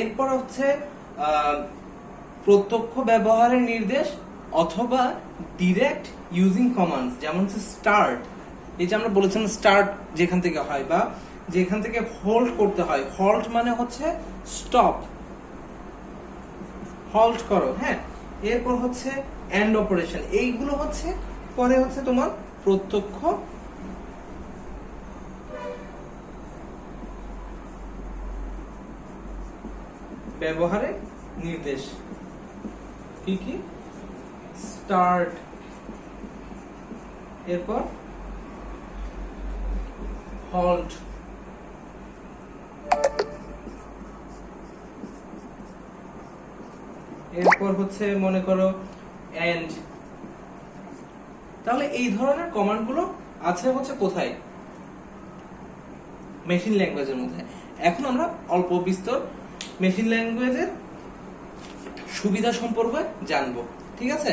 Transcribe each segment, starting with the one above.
এরপর হচ্ছে প্রত্যক্ষ ব্যবহারের নির্দেশ অথবা ডিরেক্ট ইউজিং কমান্ডস, যেমন হচ্ছে স্টার্ট। এই যে আমরা বলেছিলাম স্টার্ট যেখান থেকে হয় বা যেখান থেকে হোল্ড করতে হয়, হল্ট মানে হচ্ছে স্টপ, হল্ট করো, হ্যাঁ। এরপর হচ্ছে এন্ড অপারেশন, এইগুলো হচ্ছে পরে হচ্ছে তোমার প্রত্যক্ষ ব্যবহারের নির্দেশ। কি কি? স্টার্ট, এরপর হল্ট, এরপর হচ্ছে মনে করো এন্ড। তাহলে এই ধরনের কমান্ড গুলো আছে হচ্ছে কোথায়? মেশিন ল্যাঙ্গুয়েজের মধ্যে। এখন আমরা অল্প বিস্তর মেশিন ল্যাঙ্গুয়েজের সুবিধা সম্পর্কে জানবো, ঠিক আছে?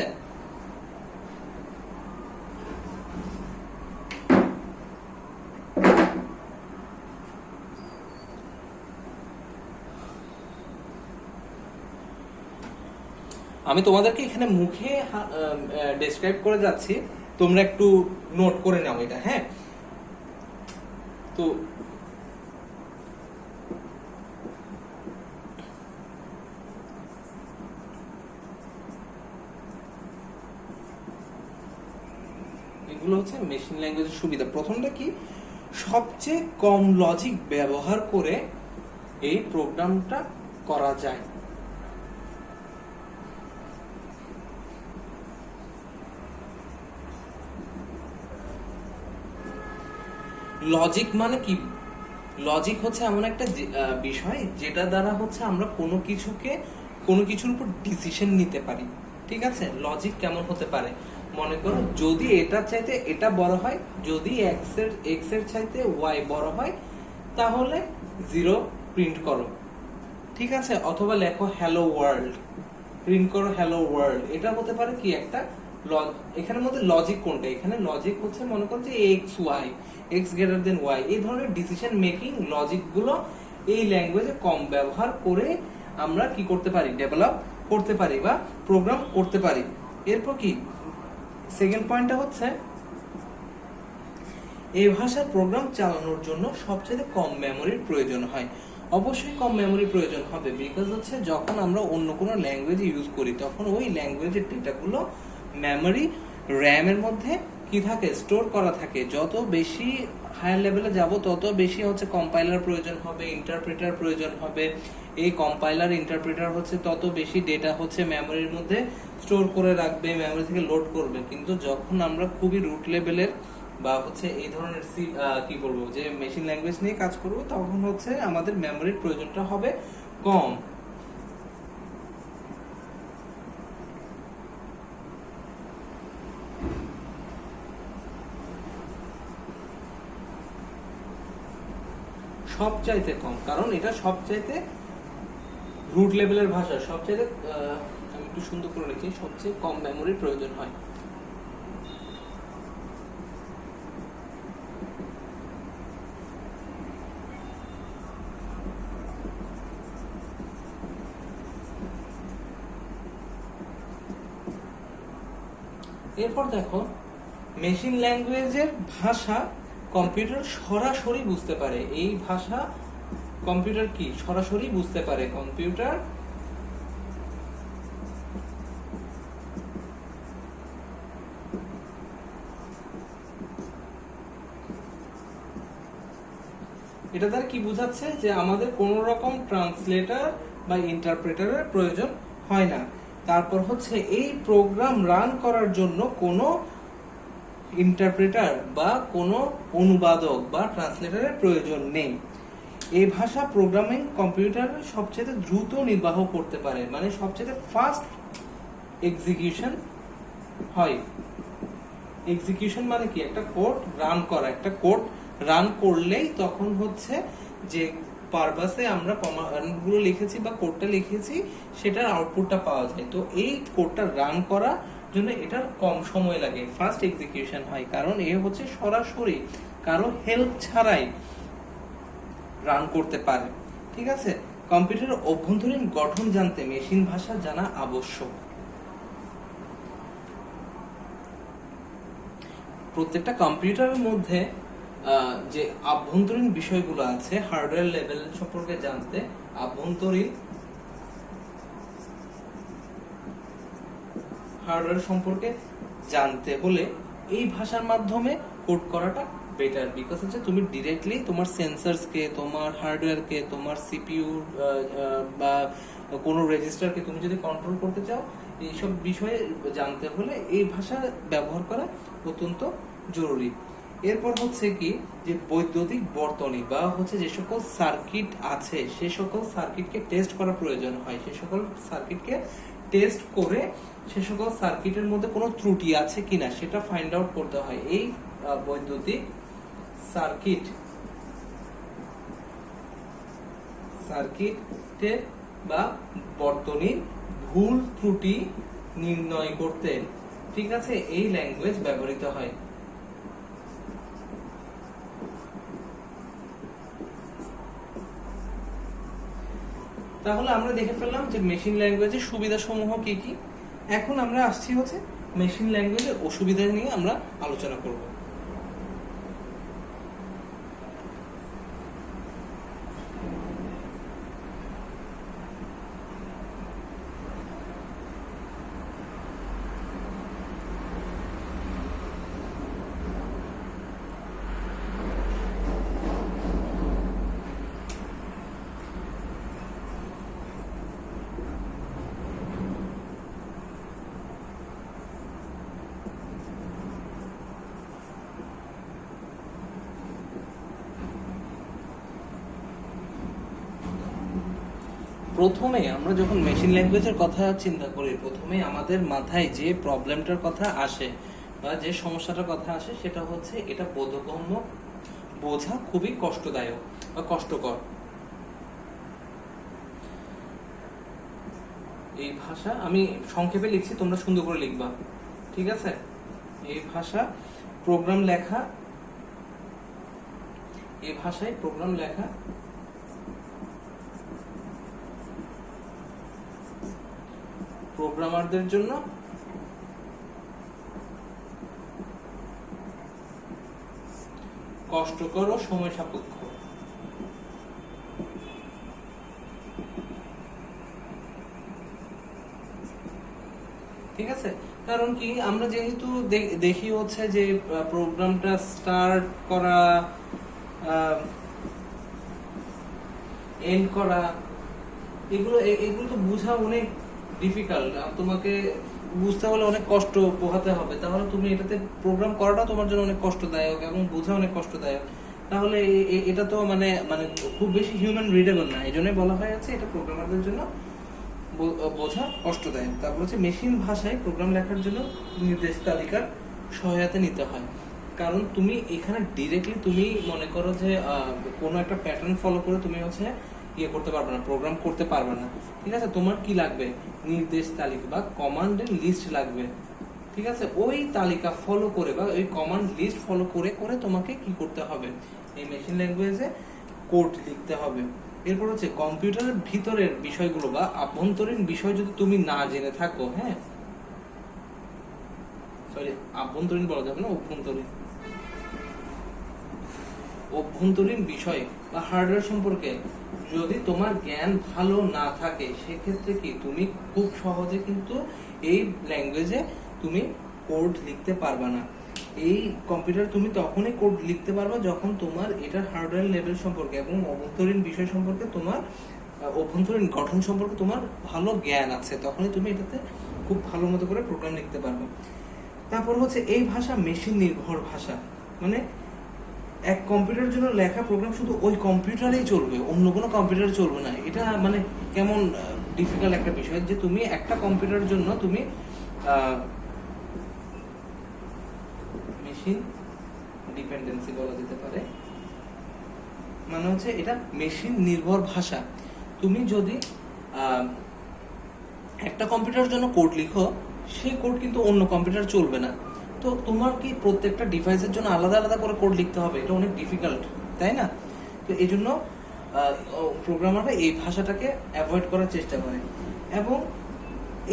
আমি তোমাদেরকে এখানে মুখে ডেসক্রাইব করে যাচ্ছি, তোমরা একটু নোট করে নাও এটা, হ্যাঁ। তো এগুলো হচ্ছে মেশিন ল্যাঙ্গুয়েজের সুবিধা। প্রথমটা কি? সবচেয়ে কম লজিক ব্যবহার করে এই প্রোগ্রামটা করা যায়। লজিক মানে কি? লজিক হচ্ছে এমন একটা বিষয় যেটা দ্বারা হচ্ছে আমরা কোনো কিছুর উপর ডিসিশন নিতে পারি, ঠিক আছে? লজিক কেমন হতে পারে? মনে করো যদি এটার চাইতে এটা বড় হয়, যদি এক্স এর চাইতে ওয়াই বড় হয়, তাহলে 0 প্রিন্ট করো, ঠিক আছে? অথবা লেখো হ্যালো ওয়ার্ল্ড, প্রিন্ট করো হ্যালো ওয়ার্ল্ড। এটা হতে পারে কি একটা এখানের মধ্যে লজিক কোনটা? এখানে লজিক হচ্ছে মনে করো যে X Y, X greater than Y, এই ধরনের ডিসিশন মেকিং লজিক গুলো এই ল্যাঙ্গুয়েজে কম ব্যবহার করে আমরা কি করতে পারি? ডেভেলপ করতে পারি বা প্রোগ্রাম করতে পারি। এরপর কি সেকেন্ড পয়েন্টটা হচ্ছে এই ভাষার প্রোগ্রাম চালানোর জন্য সবচেয়ে কম মেমোরির প্রয়োজন হয়। অবশ্যই কম মেমোরি প্রয়োজন হবে, বিকজ হচ্ছে যখন আমরা অন্য কোনো ল্যাঙ্গুয়েজ ইউজ করি তখন ওই ল্যাঙ্গুয়েজের ডেটাগুলো মেমোরি র্যামের মধ্যে কি থাকে? স্টোর করা থাকে। যত বেশি হায়ার লেভেলে যাব তত বেশি হচ্ছে কম্পাইলার প্রয়োজন হবে, ইন্টারপ্রেটার প্রয়োজন হবে। এই কম্পাইলার ইন্টারপ্রেটার হচ্ছে তত বেশি ডেটা হচ্ছে মেমোরির মধ্যে স্টোর করে রাখবে, মেমোরি থেকে লোড করবে। কিন্তু যখন আমরা খুবই রুট লেভেলের বা হচ্ছে এই ধরনের কি বলবো যে মেশিন ল্যাঙ্গুয়েজ নিয়ে কাজ করব, তখন হচ্ছে আমাদের মেমোরির প্রয়োজনটা হবে কম। সবচাইতে কম, কারণ এটা সবচাইতে রুট লেভেলের ভাষা, সবচাইতে আমি একটু সুন্দর করে লিখি, সবচেয়ে কম মেমোরির প্রয়োজন হয়। এরপর দেখো মেশিন ল্যাঙ্গুয়েজের ভাষা কম্পিউটার সরাসরি বুঝতে পারে। এই ভাষা কম্পিউটার কি সরাসরি বুঝতে পারে। কম্পিউটার এটা দ্বারা কি বোঝাচ্ছে? যে আমাদের কোন রকম ট্রান্সলেটর বা ইন্টারপ্রেটারের প্রয়োজন হয় না। তারপর হচ্ছে এই প্রোগ্রাম রান করার জন্য কোনো ইন্টারপ্রেটার বা কোনো অনুবাদক বা ট্রান্সলেটরের প্রয়োজন নেই। এই ভাষা প্রোগ্রামিং কম্পিউটার সবচেয়ে দ্রুত নির্বাহ করতে পারে, মানে সবচেয়ে ফাস্ট এক্সিকিউশন হয়। এক্সিকিউশন মানে কি? একটা কোড রান করা। একটা কোড রান করলেই তখন হচ্ছে যে পারপাসে আমরা কমান্ডগুলো লিখেছি বা কোডটা লিখেছি সেটার আউটপুটটা পাওয়া যায়। তো এই কোডটা রান করার জন্য এটার কম সময় লাগে, ফাস্ট এক্সিকিউশন হয়, কারণ এ হচ্ছে সরাসরি কারো হেল্প ছাড়াই রান করতে পারে, ঠিক আছে? কম্পিউটারের অভ্যন্তরীণ গঠন জানতে মেশিন ভাষা জানা আবশ্যক। প্রত্যেকটা কম্পিউটারের মধ্যে যে আভ্যন্তরীণ বিষয়গুলো আছে হার্ডওয়্যার লেভেল সম্পর্কে জানতে আভ্যন্তরীণ হার্ডওয়্যার সম্পর্কে জানতে হলে এই ভাষার মাধ্যমে কোড করাটা বেটার, বিকজ হচ্ছে তুমি ডিরেক্টলি তোমার সেন্সরসকে, তোমার হার্ডওয়্যারকে, তোমার সিপিইউ বা কোনো রেজিস্টারকে তুমি যদি কন্ট্রোল করতে চাও, এইসব বিষয়ে জানতে হলে এই ভাষা ব্যবহার করা অত্যন্ত জরুরি। এরপর হচ্ছে কি যে বৈদ্যুতিক বর্তনী বা হচ্ছে যে সকল সার্কিট আছে সে সকল সার্কিটকে টেস্ট করা প্রয়োজন হয়, সে সকল সার্কিটকে টেস্ট করে সে সকল সার্কিটের মধ্যে কোনো ত্রুটি আছে কিনা সেটা ফাইন্ড আউট করতে হয়। এই বৈদ্যুতিক সার্কিটে বা বর্তনীর ভুল ত্রুটি নির্ণয় করতে, ঠিক আছে, এই ল্যাঙ্গুয়েজ ব্যবহৃত হয়। তাহলে আমরা দেখে ফেললাম যে মেশিন ল্যাঙ্গুয়েজের সুবিধা সমূহ কি কি। এখন আমরা আসছি হচ্ছে মেশিন ল্যাঙ্গুয়েজের অসুবিধা নিয়ে আমরা আলোচনা করব। প্রথমে আমরা যখন মেশিন ল্যাঙ্গুয়েজের কথা চিন্তা করি, প্রথমে আমাদের মাথায় যে প্রবলেমটার কথা আসে বা যে সমস্যাটার কথা আসে সেটা হচ্ছে এটা বোধগম্য, বোঝা খুবই কষ্টদায়ক বা কষ্টকর। এই ভাষা আমি সংক্ষেপে লিখছি, তোমরা সুন্দর করে লিখবা, ঠিক আছে। এই ভাষা প্রোগ্রাম লেখা, এই ভাষায় প্রোগ্রাম লেখা প্রোগ্রামারদের জন্য কষ্টকর ও সময় সাপেক্ষ। ঠিক আছে, কারণ কি আমরা যেহেতু দেখি হচ্ছে যে প্রোগ্রামটা স্টার্ট করা, এন্ড করা, এগুলো তো বোঝা অনেক ডিফিকাল্ট। তোমাকে বুঝতে হলে অনেক কষ্ট পোহাতে হবে, তাহলে তুমি এটাতে প্রোগ্রাম করাটা তোমার জন্য অনেক কষ্টদায়ক এবং বোঝা অনেক কষ্টদায়ক। তাহলে এটা তো মানে মানে খুব বেশি হিউম্যান রিডেবল না, এই জন্যই বলা হয় আছে এটা প্রোগ্রামারদের জন্য বোঝা কষ্টদায়ক। তারপর হচ্ছে মেশিন ভাষায় প্রোগ্রাম লেখার জন্য নির্দেশ তালিকার সহায়তা নিতে হয়, কারণ তুমি এখানে ডিরেক্টলি তুমি মনে করো যে কোনো একটা প্যাটার্ন ফলো করে তুমি হচ্ছে ইয়ে করতে পারবে না, প্রোগ্রাম করতে পারবে না। ঠিক আছে, তোমার কি লাগবে? নির্দেশ তালিকা বা কমান্ডের লিস্ট লাগবে। ঠিক আছে, ওই তালিকা ফলো করে বা ওই কমান্ড লিস্ট ফলো করে করে তোমাকে কি করতে হবে? এই মেশিন ল্যাঙ্গুয়েজে কোড লিখতে হবে। এরপর হচ্ছে কম্পিউটারের ভিতরের বিষয়গুলো বা আভ্যন্তরীণ বিষয় যদি তুমি না জেনে থাকো, হ্যাঁ সরি আভ্যন্তরীণ বলা যাবে না, অভ্যন্তরীণ বিষয় বা হার্ডওয়্যার সম্পর্কে যদি তোমার জ্ঞান ভালো না থাকে, সেক্ষেত্রে কি তুমি খুব সহজে কিন্তু এই ল্যাঙ্গুয়েজে তুমি কোড লিখতে পারবা না। এই কম্পিউটার তুমি তখনই কোড লিখতে পারবা যখন তোমার এটার হার্ডওয়্যার লেভেল সম্পর্কে এবং অভ্যন্তরীণ বিষয় সম্পর্কে, তোমার অভ্যন্তরীণ গঠন সম্পর্কে তোমার ভালো জ্ঞান আছে, তখনই তুমি এটাতে খুব ভালো মতো করে প্রোগ্রাম লিখতে পারবে। তারপর হচ্ছে এই ভাষা মেশিন নির্ভর ভাষা, মানে এক কম্পিউটারের জন্য লেখা প্রোগ্রাম শুধু ওই কম্পিউটারেই চলবে, অন্য কোনো কম্পিউটারে চলবে না। এটা মানে কেমন ডিফিকাল্ট একটা বিষয় যে তুমি একটা কম্পিউটারের জন্য তুমি মেশিন ডিপেন্ডেন্সি বলা যেতে পারে, মানে হচ্ছে এটা মেশিন নির্ভর ভাষা। তুমি যদি একটা কম্পিউটারের জন্য কোড লিখো, সেই কোড কিন্তু অন্য কম্পিউটার চলবে না। তো তোমার কি প্রত্যেকটা ডিভাইসের জন্য আলাদা আলাদা করে কোড লিখতে হবে? এটা অনেক ডিফিকাল্ট, তাই না? তো এই জন্য প্রোগ্রামাররা এই ভাষাটাকে অ্যাভয়েড করার চেষ্টা করে, এবং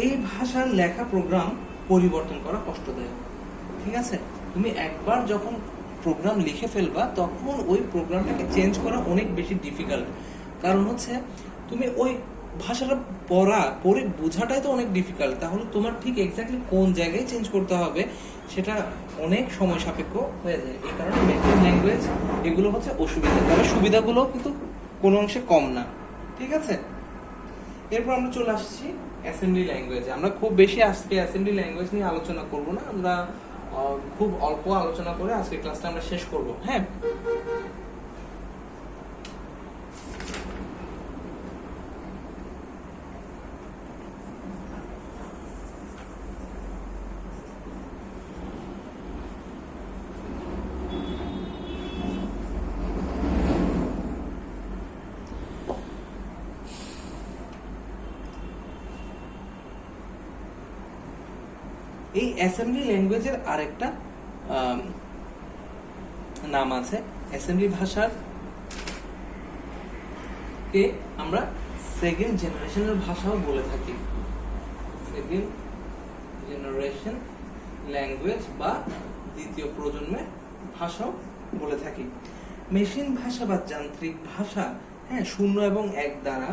এই ভাষার লেখা প্রোগ্রাম পরিবর্তন করা কষ্টদায়ক। ঠিক আছে, তুমি একবার যখন প্রোগ্রাম লিখে ফেলবা তখন ওই প্রোগ্রামটাকে চেঞ্জ করা অনেক বেশি ডিফিকাল্ট। কারণ হচ্ছে তুমি ওই ভাষাটা পড়ে বোঝাটাই তো অনেক ডিফিকাল্ট, তাহলে তোমার ঠিক এক্স্যাক্টলি কোন জায়গায় চেঞ্জ করতে হবে সেটা অনেক সময় সাপেক্ষ হয়ে যায়। এই কারণে মেশিন ল্যাঙ্গুয়েজ এগুলো হচ্ছে অসুবিধা, তবে সুবিধাগুলো কিন্তু কোনো অংশে কম না। ঠিক আছে, এরপর আমরা চলে আসছি অ্যাসেম্বলি ল্যাঙ্গুয়েজে। আমরা খুব বেশি আজকে অ্যাসেম্বলি ল্যাঙ্গুয়েজ নিয়ে আলোচনা করব না, আমরা খুব অল্প আলোচনা করে আজকে ক্লাসটা আমরা শেষ করব। হ্যাঁ, এই অ্যাসেম্বলি ল্যাঙ্গুয়েজের আরেকটা নাম আছে। অ্যাসেম্বলি ভাষার কে আমরা সেকেন্ড জেনারেশনের ভাষাও বলে থাকি, সেকেন্ড জেনারেশন ল্যাঙ্গুয়েজ বা দ্বিতীয় প্রজন্মের ভাষাও বলে থাকি। মেশিন ভাষা বা যান্ত্রিক ভাষা, হ্যাঁ, 0 এবং 1 দ্বারা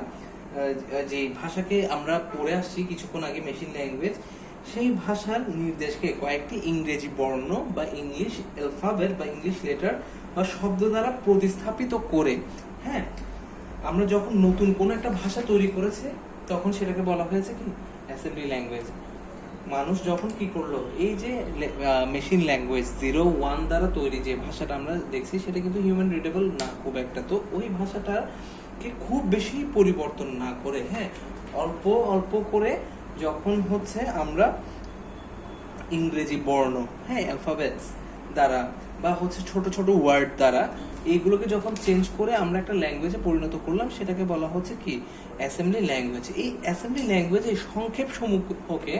যে ভাষাকে আমরা পড়ে আসছি কিছুক্ষণ আগে, মেশিন ল্যাঙ্গুয়েজ, সেই ভাষার নির্দেশকে কয়েকটি ইংরেজি বর্ণ বা ইংলিশ অ্যালফাবেট বা ইংলিশ লেটার বা শব্দ দ্বারা প্রতিস্থাপিত করে, হ্যাঁ, আমরা যখন নতুন কোনো একটা ভাষা তৈরি করেছে তখন সেটাকে বলা হয়েছে কি অ্যাসেম্বলি ল্যাঙ্গুয়েজ। মানুষ যখন কি করলো, এই যে মেশিন ল্যাঙ্গুয়েজ 0-1 দ্বারা তৈরি যে ভাষাটা আমরা দেখছি সেটা কিন্তু হিউম্যান রিডেবল না খুব একটা, তো ওই ভাষাটাকে খুব বেশি পরিবর্তন না করে, হ্যাঁ, অল্প অল্প করে যখন হচ্ছে আমরা ইংরেজি বর্ণ, হ্যাঁ, অ্যালফাবেটস দ্বারা বা হচ্ছে ছোট ছোট ওয়ার্ড দ্বারা এইগুলোকে যখন চেঞ্জ করে আমরা একটা ল্যাঙ্গুয়েজে পরিণত করলাম সেটাকে বলা হচ্ছে কি অ্যাসেম্বলি ল্যাঙ্গুয়েজ। এই অ্যাসেম্বলি ল্যাঙ্গুয়েজে সংক্ষেপ সমূহকে,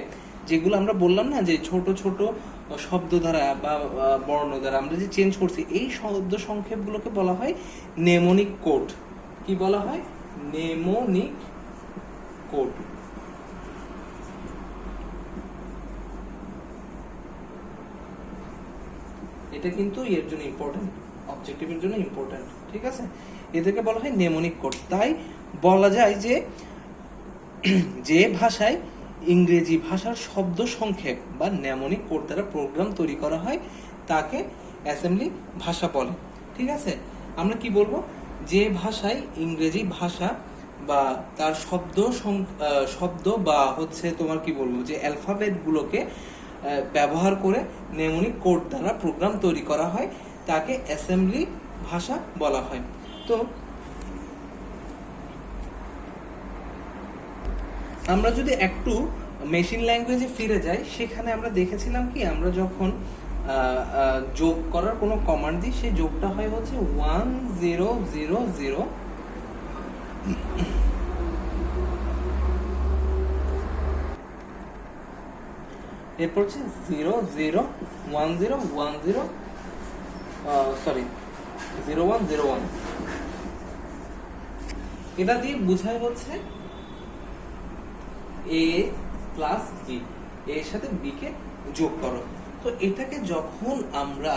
যেগুলো আমরা বললাম না যে ছোট ছোট শব্দ দ্বারা বা বর্ণ দ্বারা আমরা যে চেঞ্জ করছি, এই শব্দ সংক্ষেপগুলোকে বলা হয় নেমোনিক কোড। কি বলা হয়? Mnemonic code. এটা কিন্তু এর জন্য ইম্পর্টেন্ট, অবজেক্টিভের জন্য ইম্পর্টেন্ট। ঠিক আছে, এদেরকে বলা হয় নেমোনিক কোড। তাই বলা যায় যে যে ভাষায় ইংরেজি ভাষার শব্দ সংক্ষেপ বা নেমোনিক কোড দ্বারা প্রোগ্রাম তৈরি করা হয় তাকে অ্যাসেম্বলি ভাষা বলে। ঠিক আছে, আমরা কি বলবো, যে ভাষায় ইংরেজি ভাষা বা তার শব্দ বা হচ্ছে তোমার কি বলবো যে অ্যালফাবেট গুলোকে ব্যবহার করে নেমোনিক কোড দ্বারা প্রোগ্রাম তৈরি করা হয় তাকে অ্যাসেম্বলি ভাষা বলা হয়। তো আমরা যদি একটু মেশিন ল্যাঙ্গুয়েজে ফিরে যাই, সেখানে আমরা দেখেছিলাম কি, আমরা যখন যোগ করার কোনো কমান্ড দিই সেই যোগটা হয় হচ্ছে 1000, এরপর হচ্ছে 0101, এটা দিয়ে বোঝায় হচ্ছে এ প্লাস বি, এর সাথে বি কে যোগ করো। তো এটাকে যখন আমরা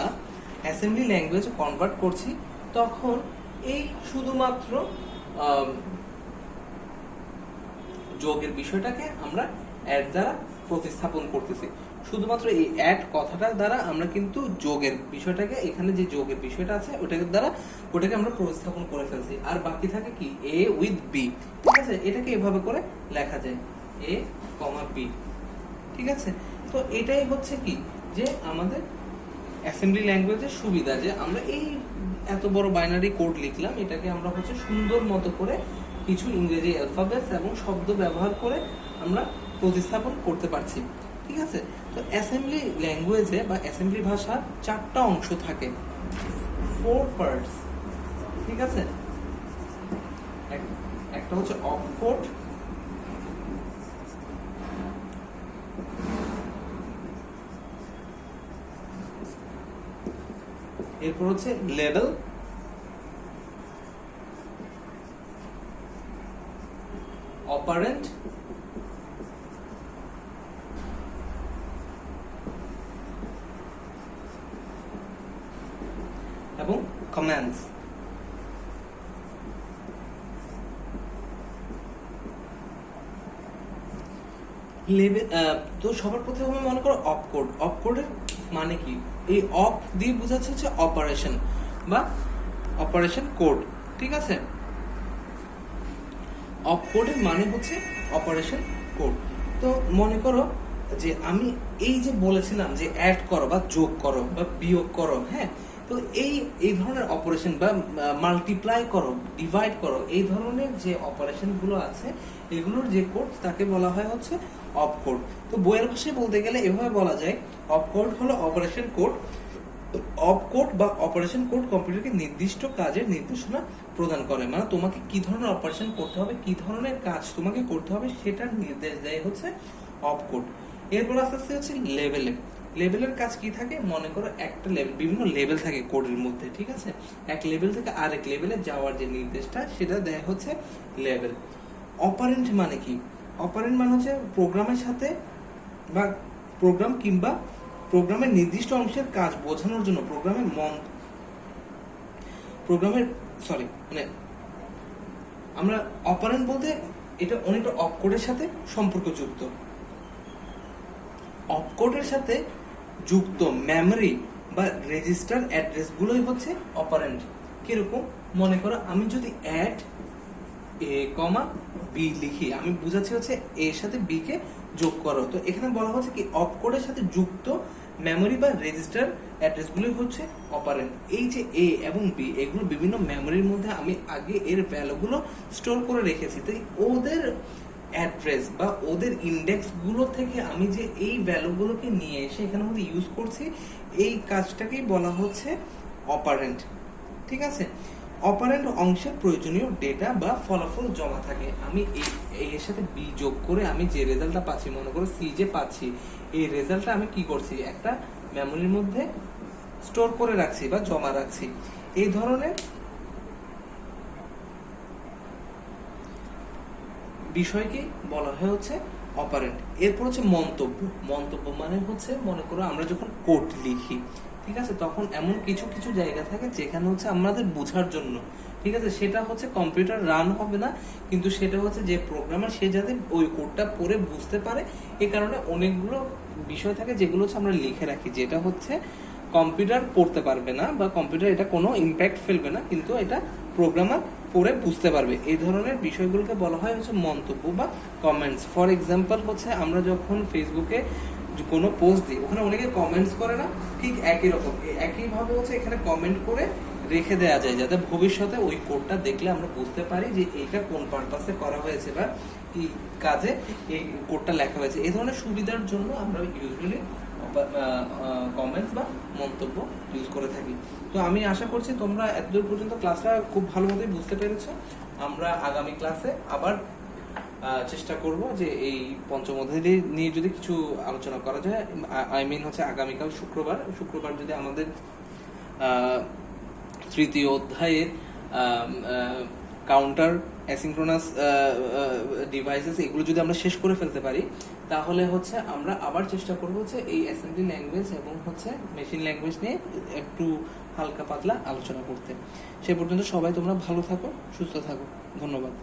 অ্যাসেম্বলি ল্যাঙ্গুয়েজে কনভার্ট করছি তখন এই শুধুমাত্র যোগের বিষয়টাকে আমরা অ্যাড দ্বারা প্রতিস্থাপন করতেছি। শুধুমাত্র এই অ্যাড কথাটার দ্বারা আমরা কিন্তু যোগের বিষয়টাকে, এখানে যে যোগের বিষয়টা আছে ওটাকে আমরা প্রতিস্থাপন করে ফেলছি, আর বাকি থাকে কি এ উইথ বি। ঠিক আছে, এটাকে এভাবে করে লেখা যায় এ কমা বি। ঠিক আছে, তো এটাই হচ্ছে কি যে আমাদের অ্যাসেম্বলি ল্যাঙ্গুয়েজের সুবিধা, যে আমরা এই এত বড় বাইনারি কোড লিখলাম, এটাকে আমরা হচ্ছে সুন্দর মতো করে কিছু ইংরেজি অ্যালফাবেটস এবং শব্দ ব্যবহার করে আমরা প্রতিস্থাপন করতে পারছি। ঠিক আছে, তো অ্যাসেম্বলি ল্যাঙ্গুয়েজে বা অ্যাসেম্বলি ভাষার 4টা অংশ থাকে, 4 পার্টস। ঠিক আছে, একটা হচ্ছে অপকোড, এরপর হচ্ছে লেভেল, অপারেন্ট এবং কমান্ডস। লেভেল তো সবার প্রথমে মনে করো অপকোড। অপকোডের মানে কি? এই অপ দিয়ে বোঝাচ্ছে হচ্ছে অপারেশন বা অপারেশন কোড, ঠিক আছে? অপকোডের মানে হচ্ছে অপারেশন কোড। তো মনে করো যে আমি এই যে বলেছিলাম যে অ্যাড করো বা যোগ করো বা বিয়োগ করো, হ্যাঁ, তো এই ধরনের অপারেশন বা মাল্টিপ্লাই করো, ডিভাইড করো, এই ধরনের যে অপারেশন গুলো আছে এগুলোর যে কোড তাকে বলা হয় হচ্ছে অপকোড। তো বইয়ের ভাষায় বলতে গেলে এভাবে বলা যায়, অপকোড হলো অপারেশন কোড। অপকোড বা অপারেশন কোড কম্পিউটারকে নির্দিষ্ট কাজের নির্দেশনা প্রদান করে, মানে তোমাকে কি ধরনের অপারেশন করতে হবে, কি ধরনের কাজ তোমাকে করতে হবে সেটার নির্দেশ দেয় হচ্ছে অপকোড। এরপর আস্তে আস্তে হচ্ছে লেভেলে। লেভেলের কাজ কি থাকে? মনে করো একটা লেভেল, বিভিন্ন লেভেল থাকে কোডের মধ্যে, ঠিক আছে? এক লেভেল থেকে আরেক লেভেলে যাওয়ার যে নির্দেশটা সেটা দেয় হচ্ছে লেভেল। অপারেন্ট মানে কি? অপারেন্ট মানে হচ্ছে প্রোগ্রামের সাথে বা প্রোগ্রাম কিংবা প্রোগ্রামের নির্দিষ্ট অংশের কাজ বোঝানোর জন্য আমরা অপারেন্ট বলতে এটা অনেকটা অপকোডের সাথে সম্পর্কযুক্ত। অপকোডের সাথে যুক্ত মেমরি বা রেজিস্টার অ্যাড্রেস গুলোই হচ্ছে অপারেন্ট। কিরকম? মনে করো আমি যদি অ্যাড এ কমা বি লিখি, আমি বুঝাচ্ছি হচ্ছে এর সাথে বি কে যোগ করো। তো এখানে বলা হচ্ছে কি অপকোডের সাথে যুক্ত মেমরি বা রেজিস্টার অ্যাড্রেস গুলোই হচ্ছে অপারেন্ট। এই যে এ এবং বি এগুলো বিভিন্ন মেমরির মধ্যে আমি আগে এর ভ্যালুগুলো স্টোর করে রেখেছি, তাই ওদের অ্যাড্রেস বা ওদের ইন্ডেক্স গুলো থেকে আমি যে এই ভ্যালুগুলোকে নিয়ে এসে এখানের মধ্যে ইউজ করছি, এই কাজটাকেই বলা হচ্ছে অপারেন্ট, ঠিক আছে? অপারেন্ট অংশে প্রয়োজনীয় ডেটা বা ফলাফল জমা থাকে। আমি এই এর সাথে বি যোগ করে আমি যে রেজাল্টটা পাচ্ছি, মনে করো সি যে পাচ্ছি, এই রেজাল্টটা আমি কি করছি? একটা মেমোরির মধ্যে স্টোর করে রাখছি বা জমা রাখছি। এই ধরনের বিষয়কে বলা হয় হচ্ছে অপারেন্ট। এরপর হচ্ছে মন্তব্য। মন্তব্য মানে হচ্ছে মনে করো আমরা যখন কোড লিখি, ঠিক আছে, তখন এমন কিছু কিছু জায়গা থাকে যেখানে হচ্ছে আমাদের বোঝার জন্য, ঠিক আছে, সেটা হচ্ছে কম্পিউটার রান হবে না, কিন্তু সেটা হচ্ছে যে প্রোগ্রামার সে যাতে ওই কোডটা পড়ে বুঝতে পারে, এই কারণে অনেকগুলো বিষয় থাকে যেগুলো হচ্ছে আমরা লিখে রাখি, যেটা হচ্ছে কম্পিউটার পড়তে পারবে না বা কম্পিউটার এটা কোনো ইম্প্যাক্ট ফেলবে না, কিন্তু এটা প্রোগ্রামার পড়ে বুঝতে পারবে। এই ধরনের বিষয়গুলোকে বলা হয় হচ্ছে মন্তব্য বা কমেন্টস। ফর এক্সাম্পল হচ্ছে আমরা যখন ফেসবুকে কোনো পোস্ট দিই, ওখানে অনেকে কমেন্টস করে না, ঠিক একই রকম একইভাবে হচ্ছে এখানে কমেন্ট করে রেখে দেওয়া যায়, যাতে ভবিষ্যতে ওই কোডটা দেখলে আমরা বুঝতে পারি যে এটা কোন পারপাসে করা হয়েছে বা কি কাজে এই কোডটা লেখা হয়েছে। এই ধরনের সুবিধার জন্য আমরা ইউজুয়ালি কমেন্টস বা মন্তব্য ইউজ করে থাকি। তো আমি আশা করছি তোমরা এতদূর পর্যন্ত ক্লাসটা খুব ভালো মতোই বুঝতে পেরেছো। আমরা আগামী ক্লাসে আবার চেষ্টা করব যে এই পঞ্চম অধ্যায় নিয়ে যদি কিছু আলোচনা করা যায়। আই মিন হচ্ছে আগামীকাল শুক্রবার যদি আমাদের তৃতীয় অধ্যায়ের কাউন্টার অ্যাসিনক্রোনাস ডিভাইসেস এগুলো যদি আমরা শেষ করে ফেলতে পারি, তাহলে হচ্ছে আমরা আবার চেষ্টা করব হচ্ছে এই অ্যাসেম্বলি ল্যাঙ্গুয়েজ এবং হচ্ছে মেশিন ল্যাঙ্গুয়েজ নিয়ে একটু হালকা পাতলা আলোচনা করতে। সে পর্যন্ত সবাই তোমরা ভালো থাকো, সুস্থ থাকো। ধন্যবাদ।